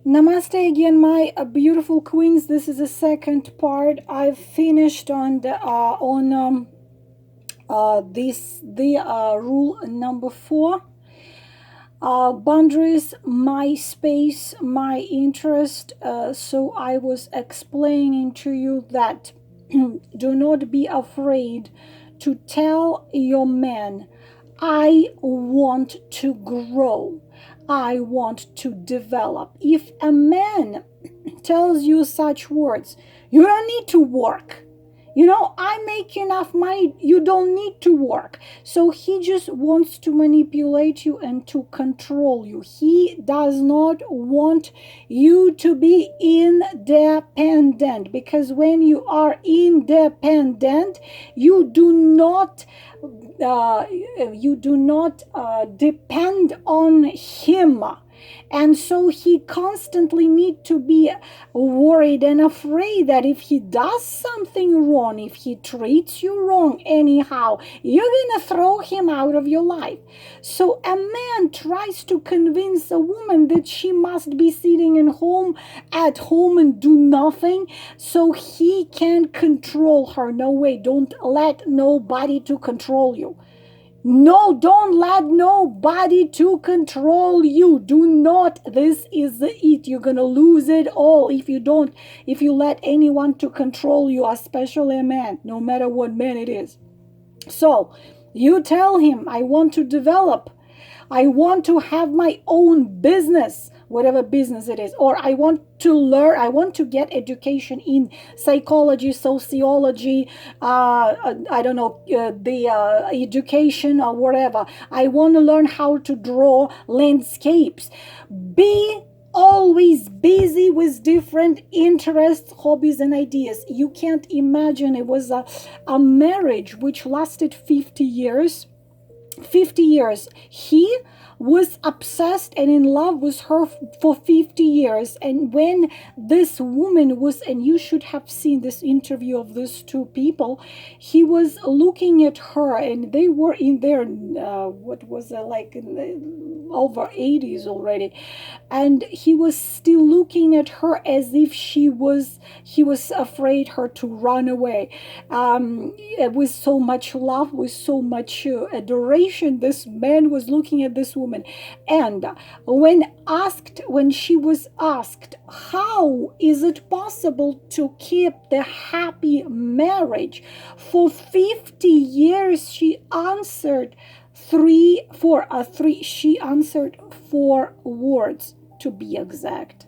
Namaste again, my beautiful queens. This is the second part. I've finished on the rule number 4. Boundaries, my space, my interest. So I was explaining to you that do not be afraid to tell your man, I want to grow. I want to develop. If a man tells you such words, you don't need to work. I make enough money. You don't need to work. So he just wants to manipulate you and to control you. He does not want you to be independent, because when you are independent, you do not depend on him. And so he constantly need to be worried and afraid that if he does something wrong, if he treats you wrong anyhow, you're gonna throw him out of your life. So a man tries to convince a woman that she must be sitting at home and do nothing so he can control her. No way. Don't let nobody to control you. No, don't let nobody to control you. Do not. This is it. You're gonna lose it all if you let anyone to control you, especially a man, no matter what man it is. So you tell him, I want to develop. I want to have my own business, whatever business it is, or I want to learn, I want to get education in psychology, sociology, I don't know, education or whatever. I want to learn how to draw landscapes. Be always busy with different interests, hobbies, and ideas. You can't imagine. It was a marriage which lasted 50 years. 50 years. He was obsessed and in love with her for 50 years. And when this woman was, and you should have seen this interview of these two people, he was looking at her, and they were in their over 80s already, and he was still looking at her as if he was afraid her to run away, with so much love, with so much adoration. This man was looking at this woman, and when she was asked, how is it possible to keep the happy marriage for 50 years, she answered she answered 4 words, to be exact.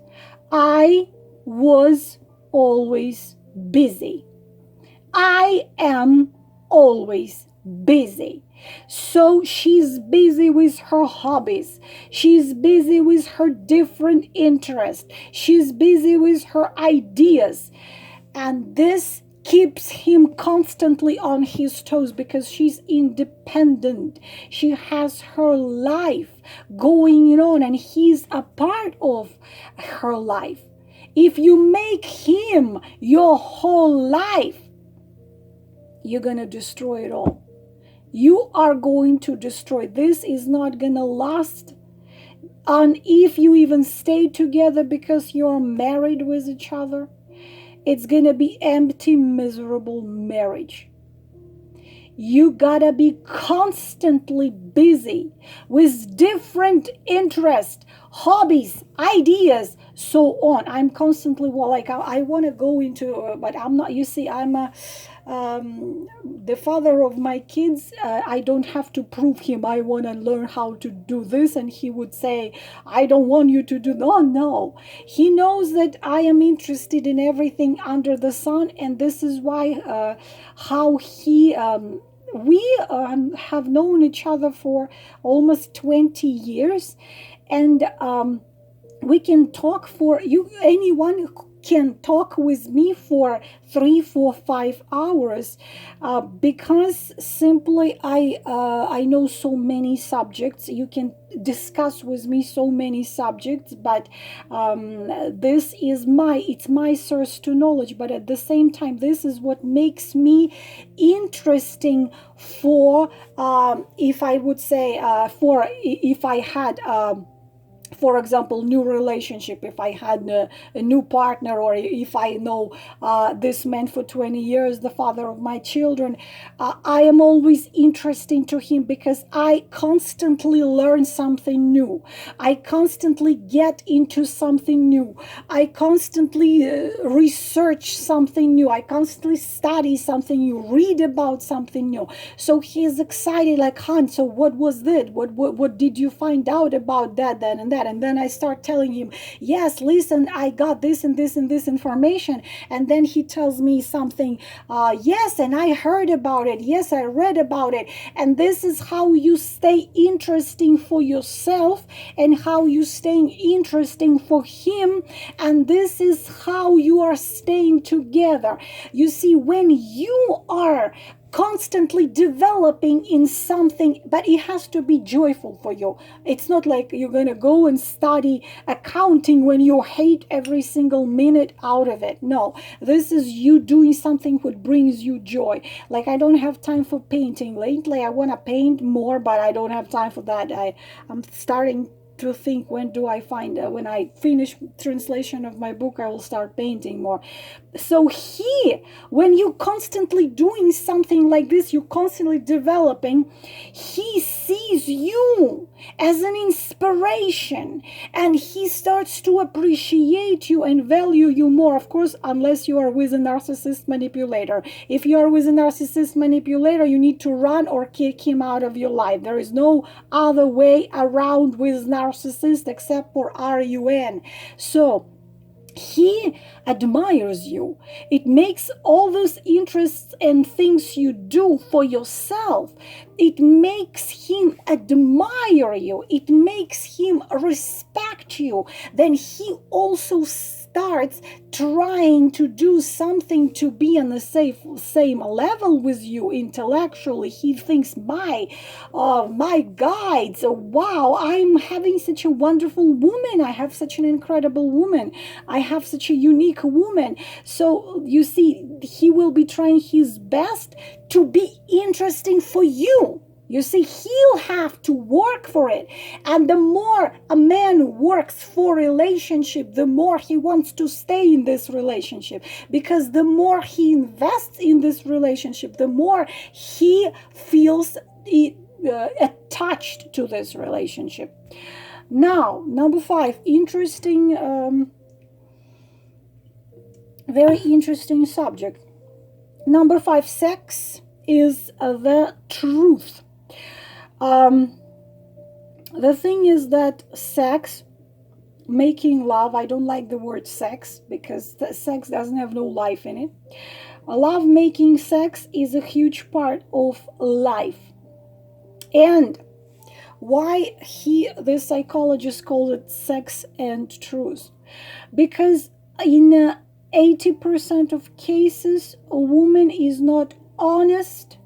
I was always busy. I am always busy. So she's busy with her hobbies. She's busy with her different interests. She's busy with her ideas. And this keeps him constantly on his toes because she's independent. She has her life going on, and he's a part of her life. If you make him your whole life, you're going to destroy it all. You are going to destroy. This is not going to last. And if you even stay together because you're married with each other, it's going to be empty, miserable marriage. You gotta be constantly busy with different interests, hobbies, ideas, so on. I'm constantly, I want to go into, but I'm not, you see, I'm the father of my kids. I don't have to prove him I want to learn how to do this, and he would say, I don't want you to do. No, he knows that I am interested in everything under the sun, and this is why we have known each other for almost 20 years, and we can talk for you. Anyone can talk with me for 3, 4, 5 hours, because simply I know so many subjects. You can discuss with me so many subjects, but this is my source to knowledge. But at the same time, this is what makes me interesting for if I would say for example, new relationship, if I had a new partner, or if I know this man for 20 years, the father of my children, I am always interesting to him because I constantly learn something new. I constantly get into something new. I constantly research something new. I constantly study something new, read about something new. So he is excited, like, "Han, so what was that? What did you find out about that, and that?" And then I start telling him, "Yes, listen, I got this and this and this information." And then he tells me something, "Yes, and I heard about it. Yes, I read about it." And this is how you stay interesting for yourself, and how you staying interesting for him. And this is how you are staying together. You see, when you are constantly developing in something, but it has to be joyful for you. It's not like you're going to go and study accounting when you hate every single minute out of it. No, this is you doing something what brings you joy. Like, I don't have time for painting lately. I want to paint more, but I don't have time for that. I'm starting to think, when do I find when I finish translation of my book, I will start painting more. So when you constantly doing something like this, you constantly developing, he sees you as an inspiration, and he starts to appreciate you and value you more. Of course, unless you are with a narcissist manipulator. If you are with a narcissist manipulator, you need to run or kick him out of your life. There is no other way around with narcissist except for RUN. So he admires you. It makes all those interests and things you do for yourself, it makes him admire you. It makes him respect you. Then he also starts trying to do something to be on the same level with you intellectually. He thinks, my guides, wow, I'm having such a wonderful woman. I have such an incredible woman. I have such a unique woman. So you see, he will be trying his best to be interesting for you. You see, he'll have to work for it. And the more a man works for a relationship, the more he wants to stay in this relationship. Because the more he invests in this relationship, the more he feels attached to this relationship. Now, number 5, very interesting subject. Number 5, sex is the truth. The thing is that sex, making love, I don't like the word sex because sex doesn't have no life in it. Love making sex is a huge part of life. And why the psychologist called it sex and truth? Because in 80% of cases, a woman is not honest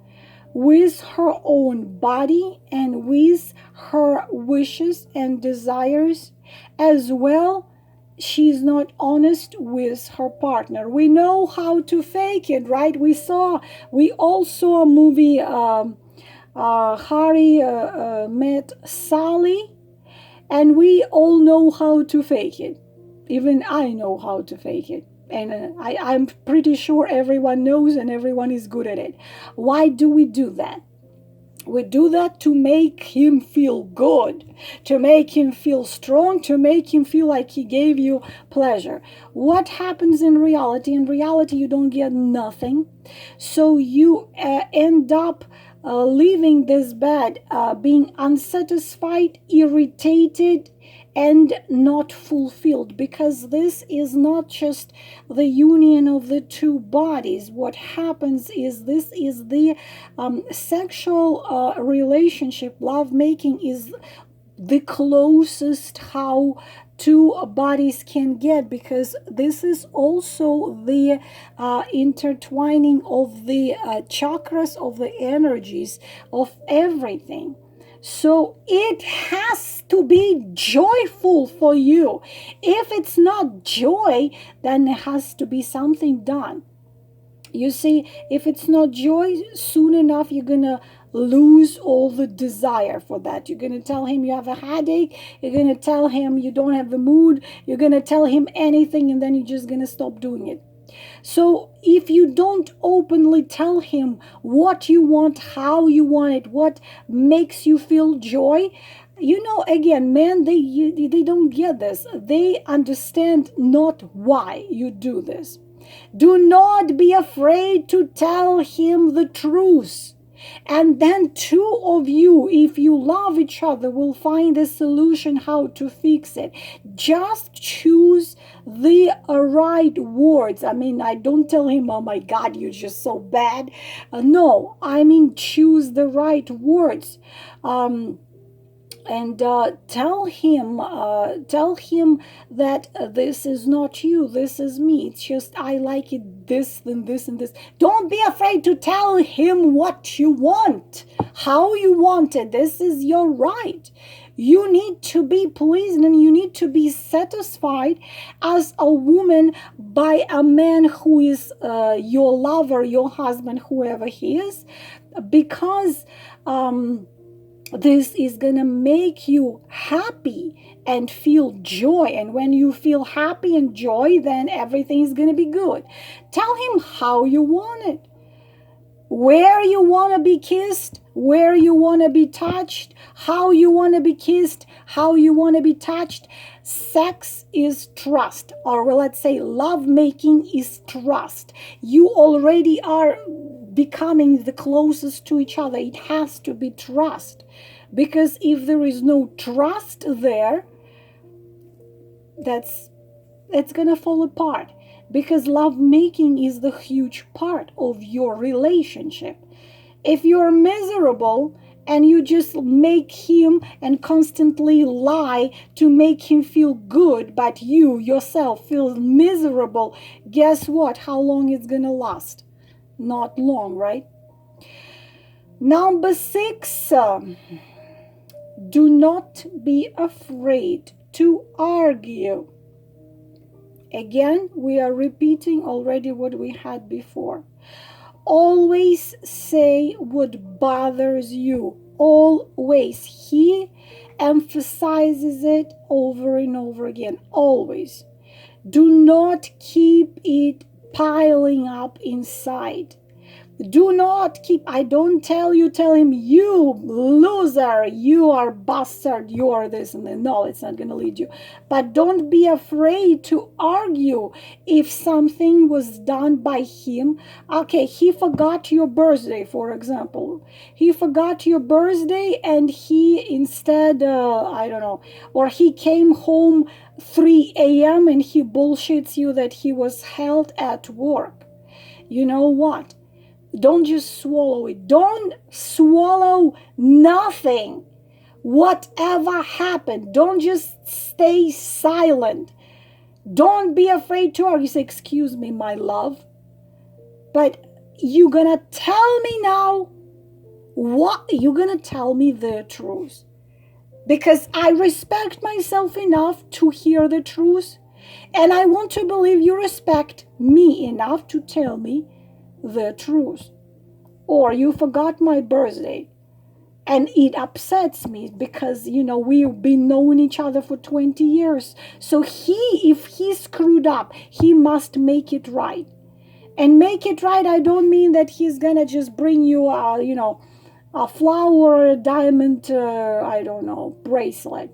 with her own body and with her wishes and desires. As well, she's not honest with her partner. We know how to fake it, right? We all saw a movie, Harry Met Sally, and we all know how to fake it. Even I know how to fake it. And I'm pretty sure everyone knows and everyone is good at it. Why do we do that? We do that to make him feel good, to make him feel strong, to make him feel like he gave you pleasure. What happens in reality? In reality, you don't get nothing. So you end up leaving this bed being unsatisfied, irritated, and not fulfilled, because this is not just the union of the two bodies. What happens is this is the sexual relationship. Love making is the closest how two bodies can get, because this is also the intertwining of the chakras, of the energies, of everything. So it has to be joyful for you. If it's not joy, then it has to be something done. You see, if it's not joy, soon enough you're gonna lose all the desire for that. You're going to tell him you have a headache. You're going to tell him you don't have the mood. You're going to tell him anything, and then you're just going to stop doing it. So if you don't openly tell him what you want, how you want it, what makes you feel joy, again, men, they don't get this. They understand not why you do this. Do not be afraid to tell him the truth. And then two of you, if you love each other, will find a solution how to fix it. Just choose the right words. I mean, I don't tell him, oh my God, you're just so bad. No, I mean, choose the right words. And tell him that this is not you, this is me. It's just I like it this and this and this. Don't be afraid to tell him what you want, how you want it. This is your right. You need to be pleased and you need to be satisfied as a woman by a man who is your lover, your husband, whoever he is, because this is going to make you happy and feel joy. And when you feel happy and joy, then everything is going to be good. Tell him how you want it, where you want to be kissed, where you want to be touched, how you want to be kissed, how you want to be touched. Sex is trust, or let's say lovemaking is trust. You already are becoming the closest to each other. It has to be trust, because if there is no trust there, it's gonna fall apart, because lovemaking is the huge part of your relationship. If you're miserable and you just make him and constantly lie to make him feel good, but you yourself feel miserable, guess what? How long it's gonna last? Not long, right? Number 6, do not be afraid to argue. Again, we are repeating already what we had before. Always say what bothers you. Always. He emphasizes it over and over again. Always. Do not keep it piling up inside. Do not keep, I don't tell him, you loser, you are bastard, you are this and that. No, it's not going to lead you. But don't be afraid to argue if something was done by him. Okay, he forgot your birthday, for example. He forgot your birthday and he instead, I don't know, or he came home 3 a.m. and he bullshits you that he was held at work. You know what? Don't just swallow it. Don't swallow nothing. Whatever happened, don't just stay silent. Don't be afraid to argue. Say, excuse me, my love, but you're gonna tell me now what? You're gonna tell me the truth. Because I respect myself enough to hear the truth. And I want to believe you respect me enough to tell me the truth. Or you forgot my birthday and it upsets me because we've been knowing each other for 20 years. So if he screwed up, he must make it right. And make it right, I don't mean that he's gonna just bring you a flower, a diamond, bracelet.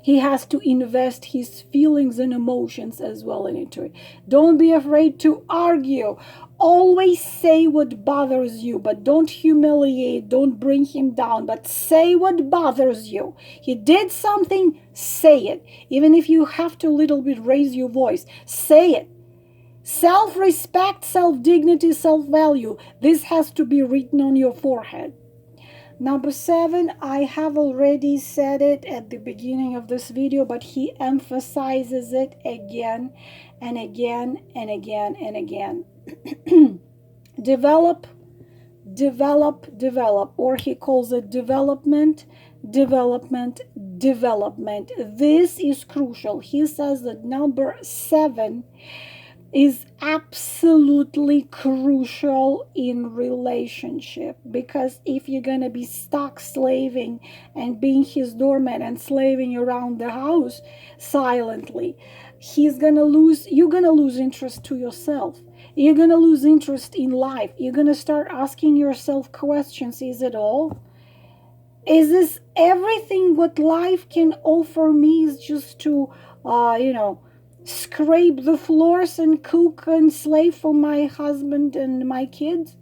He has to invest his feelings and emotions as well into it. Don't be afraid to argue. Always say what bothers you, but don't humiliate, don't bring him down, but say what bothers you. He did something, say it. Even if you have to a little bit raise your voice, say it. Self-respect, self-dignity, self-value. This has to be written on your forehead. Number 7, I have already said it at the beginning of this video, but he emphasizes it again and again and again and again. Develop, or he calls it development. This is crucial. He says that number 7 is absolutely crucial in relationship, because if you're going to be stuck slaving and being his doormat and slaving around the house silently, you're going to lose interest to yourself. You're going to lose interest in life. You're going to start asking yourself questions. Is it all? Is this everything what life can offer me is just to scrape the floors and cook and slave for my husband and my kids?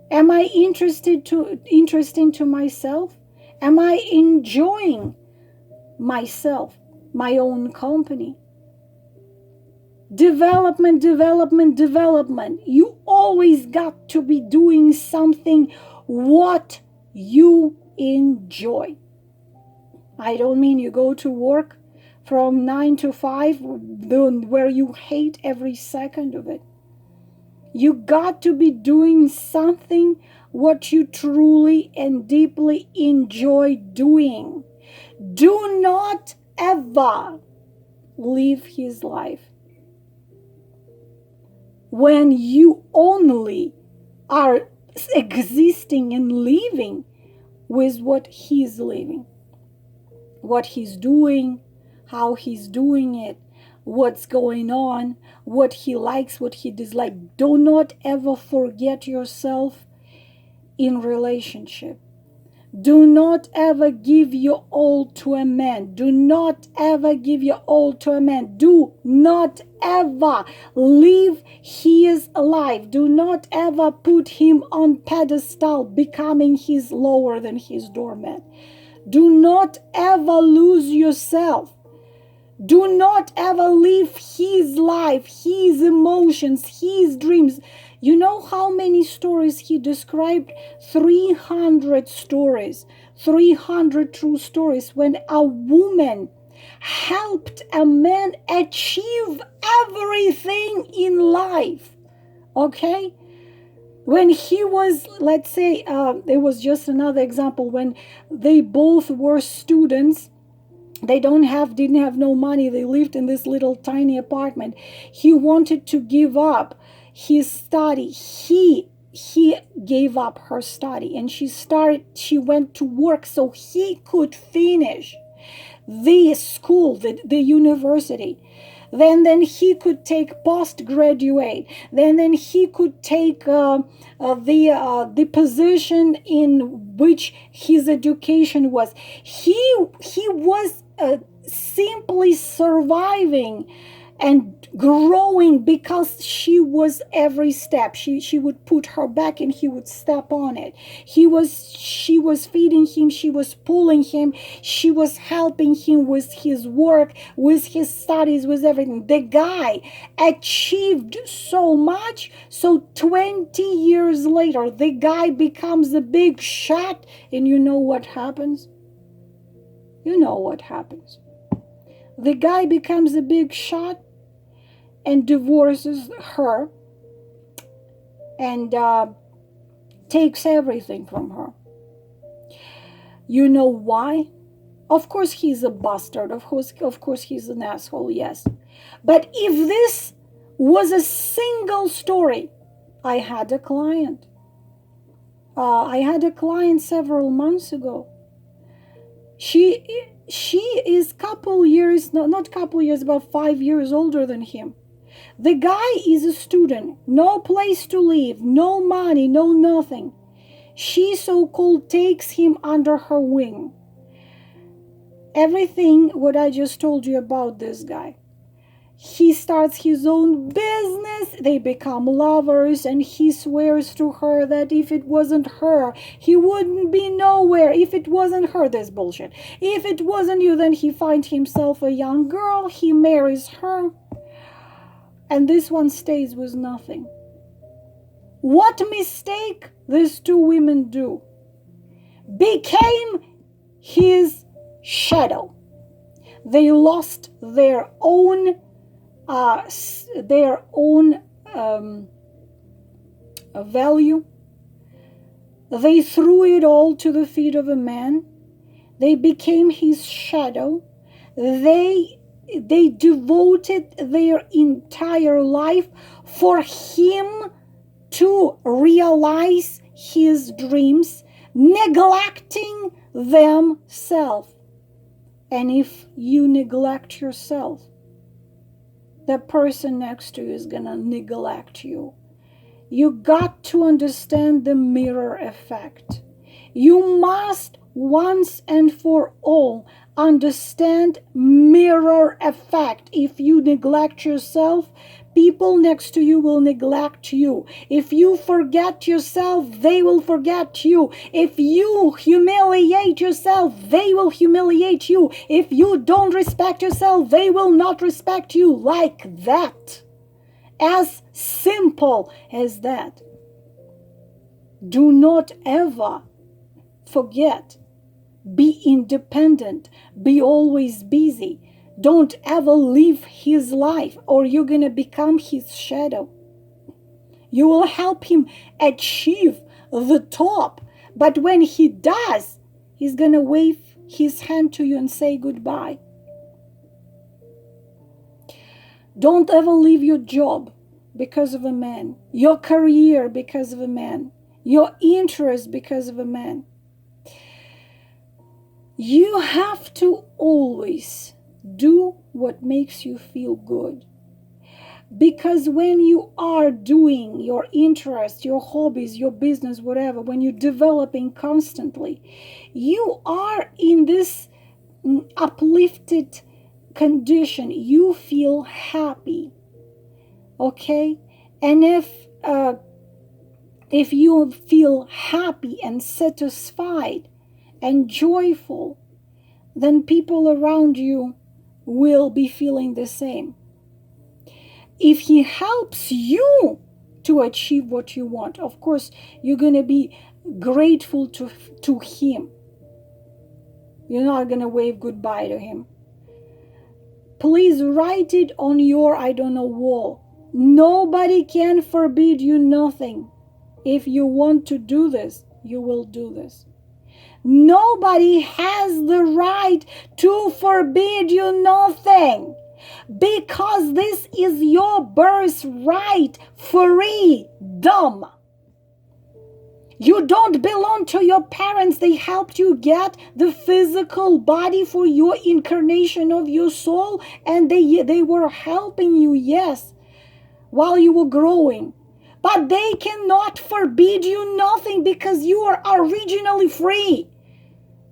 Am I interesting to myself? Am I enjoying myself, my own company? Development. You always got to be doing something what you enjoy. I don't mean you go to work from 9 to 5 where you hate every second of it. You got to be doing something what you truly and deeply enjoy doing. Do not ever live his life when you only are existing and living with what he's living, what he's doing, how he's doing it, what's going on, what he likes, what he dislikes. Do not ever forget yourself in relationship. Do not ever give your all to a man. Do not ever give your all to a man. Do not ever live his life. Do not ever put him on pedestal, becoming his lower than his doormat. Do not ever lose yourself. Do not ever live his life, his emotions, his dreams. You know how many stories he described? 300 stories, 300 true stories when a woman helped a man achieve everything in life. Okay? When he was, let's say, it was just another example, when they both were students, they didn't have no money. They lived in this little tiny apartment. He wanted to give up his study. He gave up her study, and she went to work so he could finish the school, the university. Then he could take postgraduate. Then he could take the position in which his education was. He was simply surviving and growing because she was every step. She would put her back and he would step on it. She was feeding him, she was pulling him, she was helping him with his work, with his studies, with everything. The guy achieved so much, so 20 years later the guy becomes a big shot, and you know what happens? You know what happens. The guy becomes a big shot and divorces her and takes everything from her. You know why? Of course he's a bastard. Of course he's an asshole, yes. But if this was a single story, I had a client. Several months ago. She is about 5 years older than him. The guy is a student, no place to live, no money, no nothing. She so-called takes him under her wing. Everything what I just told you about this guy. He starts his own business, they become lovers, and he swears to her that if it wasn't her, he wouldn't be nowhere. If it wasn't her, this bullshit. If it wasn't you, then he finds himself a young girl, he marries her, and this one stays with nothing. What mistake these two women do? Became his shadow. They lost their own value. They threw it all to the feet of a man. They became his shadow. They they devoted their entire life for him to realize his dreams, neglecting themselves. And if you neglect yourself, the person next to you is gonna neglect you. You got to understand the mirror effect. You must once and for all understand mirror effect. If you neglect yourself, people next to you will neglect you. If you forget yourself, they will forget you. If you humiliate yourself, they will humiliate you. If you don't respect yourself, they will not respect you. Like that. As simple as that. Do not ever forget. Be independent. Be always busy. Don't ever live his life, or you're going to become his shadow. You will help him achieve the top. But when he does, he's going to wave his hand to you and say goodbye. Don't ever leave your job because of a man, your career because of a man, your interest because of a man. You have to always do what makes you feel good. Because when you are doing your interest, your hobbies, your business, whatever, when you're developing constantly, you are in this uplifted condition. You feel happy. Okay? And if you feel happy and satisfied and joyful, then people around you will be feeling the same. If he helps you to achieve what you want, of course, you're going to be grateful to him. You're not going to wave goodbye to him. Please write it on your, wall. Nobody can forbid you nothing. If you want to do this, you will do this. Nobody has the right to forbid you nothing, because this is your birthright, freedom. You don't belong to your parents. They helped you get the physical body for your incarnation of your soul, and they were helping you, yes, while you were growing. But they cannot forbid you nothing, because you are originally free.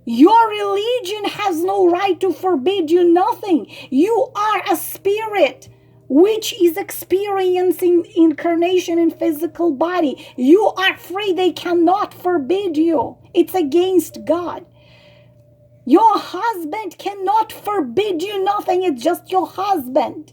Your religion has no right to forbid you nothing. You are a spirit which is experiencing incarnation in physical body. You are free. They cannot forbid you. It's against God. Your husband cannot forbid you nothing. It's just your husband.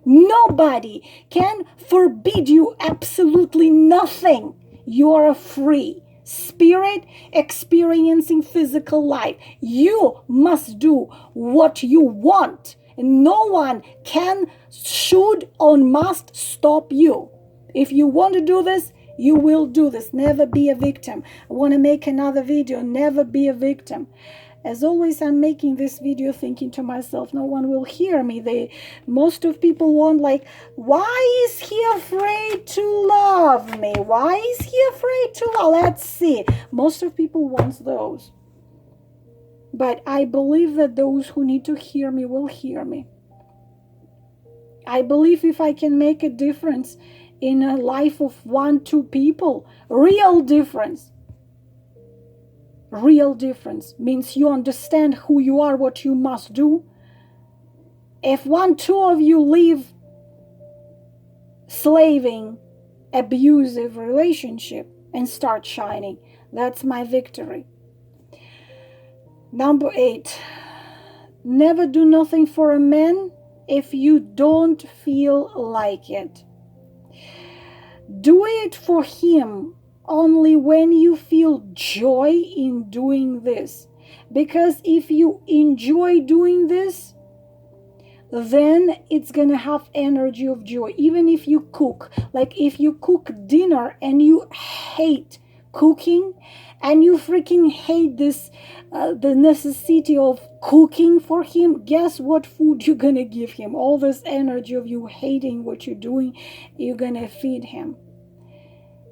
Nobody can forbid you absolutely nothing. You are free spirit experiencing physical life. You must do what you want. And no one can, should, or must stop you. If you want to do this, you will do this. Never be a victim. I want to make another video. Never be a victim. As always, I'm making this video thinking to myself, no one will hear me. Most of people want, like, why is he afraid to love me? Why is he afraid to love? Let's see. Most of people want those. But I believe that those who need to hear me will hear me. I believe if I can make a difference in a life of 1-2 people, real difference means you understand who you are, what you must do. If 1-2 of you leave slaving, abusive relationship and start shining, that's my victory. Number 8, never do nothing for a man if you don't feel like it. Do it for him only when you feel joy in doing this. Because if you enjoy doing this, then it's gonna have energy of joy. Even if you cook, like if you cook dinner and you hate cooking, and you freaking hate this, the necessity of cooking for him, guess what food you're gonna give him? All this energy of you hating what you're doing, you're gonna feed him.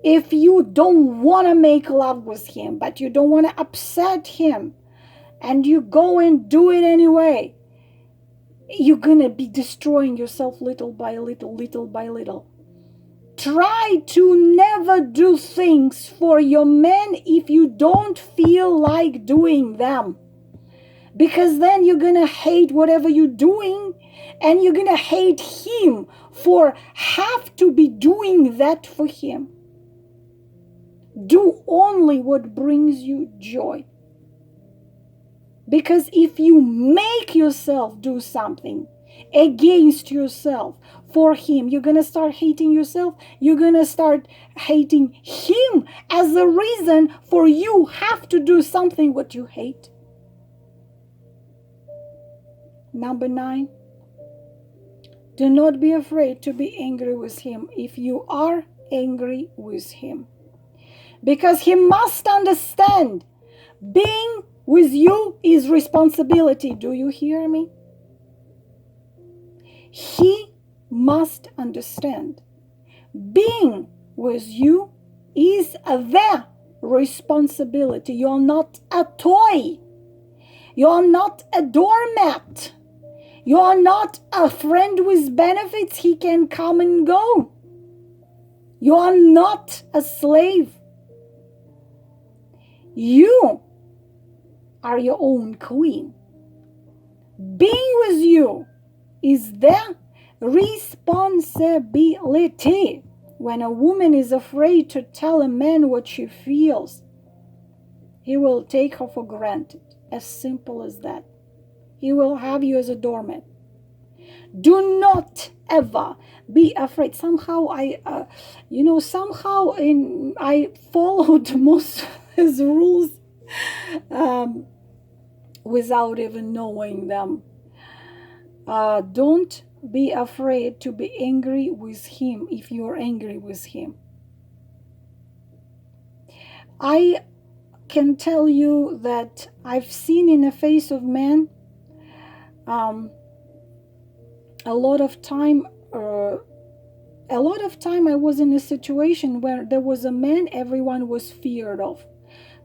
If you don't want to make love with him, but you don't want to upset him, and you go and do it anyway, you're gonna be destroying yourself little by little, little by little. Try to never do things for your man if you don't feel like doing them, because then you're gonna hate whatever you're doing, and you're gonna hate him for have to be doing that for him. Do only what brings you joy. Because if you make yourself do something against yourself for him, you're going to start hating yourself. You're going to start hating him as a reason for you have to do something what you hate. Number 9, do not be afraid to be angry with him if you are angry with him. Because he must understand being with you is responsibility. Do you hear me? He must understand being with you is the responsibility. You're not a toy. You're not a doormat. You're not a friend with benefits. He can come and go. You're not a slave. You are your own queen. Being with you is the responsibility. When a woman is afraid to tell a man what she feels, he will take her for granted. As simple as that. He will have you as a doormat. Do not ever be afraid. Somehow I followed most of his rules without even knowing them. Don't be afraid to be angry with him if you're angry with him. I can tell you that I've seen in the face of men a lot of time I was in a situation where there was a man everyone was feared of.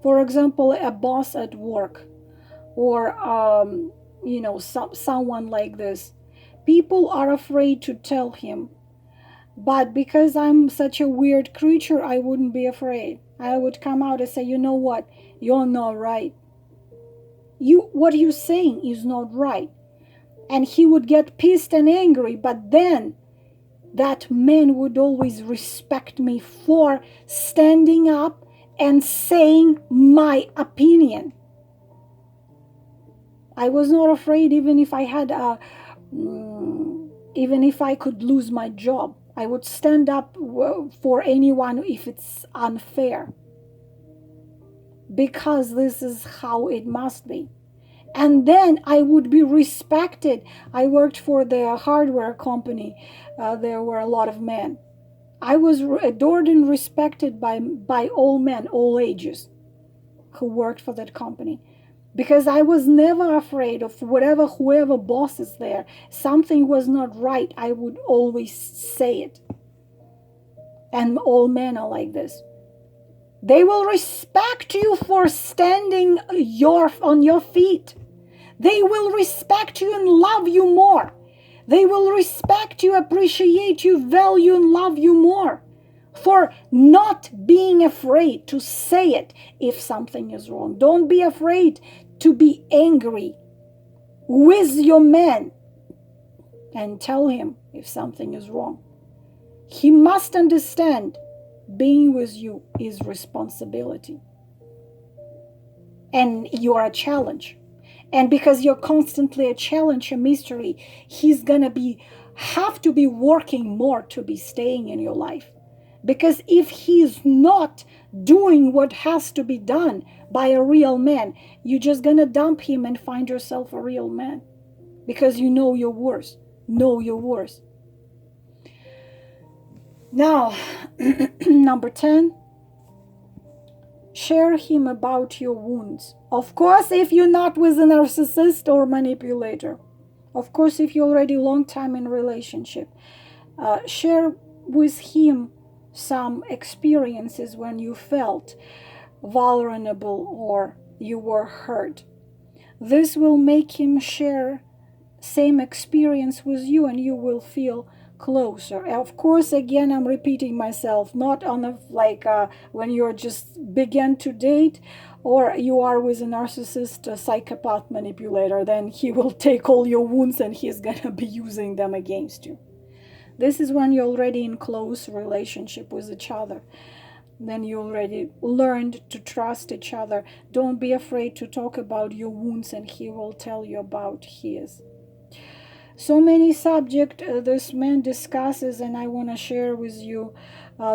For example, a boss at work, or someone like this. People are afraid to tell him, but because I'm such a weird creature, I wouldn't be afraid. I would come out and say, you know what, you're not right. What you're saying is not right. And he would get pissed and angry, but then that man would always respect me for standing up and saying my opinion. I was not afraid even if I had even if I could lose my job. I would stand up for anyone if it's unfair. Because this is how it must be. And then I would be respected. I worked for the hardware company. There were a lot of men. I was adored and respected by all men, all ages, who worked for that company. Because I was never afraid of whoever boss is there. Something was not right, I would always say it. And all men are like this. They will respect you for standing on your feet. They will respect you and love you more. They will respect you, appreciate you, value and love you more for not being afraid to say it if something is wrong. Don't be afraid to be angry with your man and tell him if something is wrong. He must understand being with you is responsibility. And you are a challenge. And because you're constantly a challenge, a mystery, he's gonna have to be working more to be staying in your life. Because if he's not doing what has to be done by a real man, you're just gonna dump him and find yourself a real man. Because you know your worth. Know your worth. Now, number 10, Share him about your wounds. Of course, if you're not with a narcissist or manipulator. Of course, if you're already long time in relationship. Share with him some experiences when you felt vulnerable or you were hurt. This will make him share same experience with you, and you will feel closer. Of course, again, I'm repeating myself, not on a when you're just begin to date, or you are with a narcissist, a psychopath manipulator, then he will take all your wounds and he's gonna be using them against you. This is when you're already in close relationship with each other. Then you already learned to trust each other. Don't be afraid to talk about your wounds, and he will tell you about his. So many subjects this man discusses, and I want to share with you.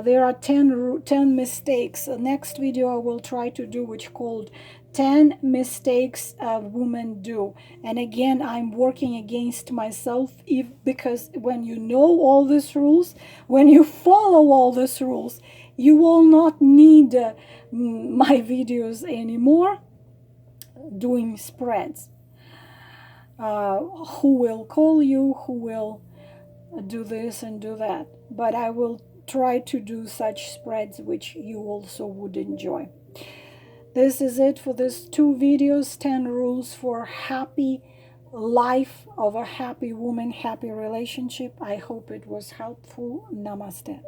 There are 10 mistakes. Next video I will try to do, which called 10 mistakes women do. And again, I'm working against myself, because when you know all these rules, when you follow all these rules, you will not need my videos anymore doing spreads. Who will call you, who will do this and do that. But I will try to do such spreads which you also would enjoy. This is it for these 2 videos, 10 rules for happy life of a happy woman, happy relationship. I hope it was helpful. Namaste.